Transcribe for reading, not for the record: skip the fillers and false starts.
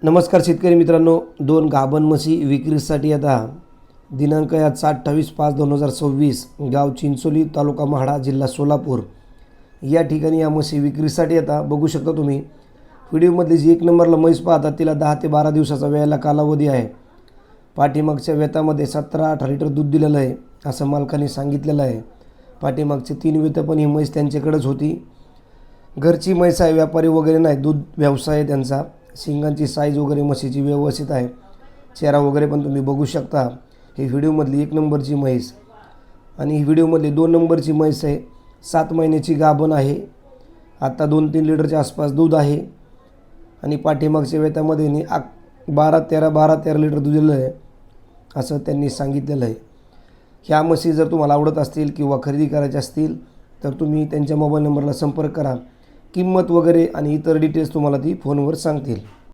नमस्कार शेतकरी मित्रांनो, दोन गाभण म्हशी विक्रीसाठी आता दिनांक या 28/5/2026 गाव चिंचोली तालुका म्हाडा जिल्हा सोलापूर या ठिकाणी या म्हशी विक्रीसाठी आता बघू शकता तुम्ही. व्हिडिओमधली जी एक नंबरला म्हैस पाहतात तिला 10 ते 12 दिवसाचा वेळेला कालावधी आहे. पाठीमागच्या वेतामध्ये 17-18 लिटर दूध दिलेलं आहे असं मालकाने सांगितलेलं आहे. पाठीमागचे 3 वेतं पण ही म्हैस त्यांच्याकडेच होती. घरची म्हैस आहे, व्यापारी वगैरे नाही, दूध व्यवसाय आहे त्यांचा. शिंगांची साईज वगैरे म्हशीची व्यवस्थित आहे. चेहरा वगैरे पण तुम्ही बघू शकता. ही व्हिडिओमधली 1 नंबरची म्हैस आणि ही व्हिडिओमधली 2 नंबरची म्हैस आहे. 7 महिन्याची गाभण आहे. आता 2-3 लिटरच्या आसपास दूध आहे आणि पाठीमागच्या वेतामध्ये 12-13 लिटर दूध दिलं आहे असं त्यांनी सांगितलेलं आहे. ह्या म्हशी जर तुम्हाला आवडत असतील किंवा खरेदी करायच्या असतील तर तुम्ही त्यांच्या मोबाईल नंबरला संपर्क करा. किंमत वगैरे आणि इतर डिटेल्स तुम्हाला ती फोनवर सांगतील.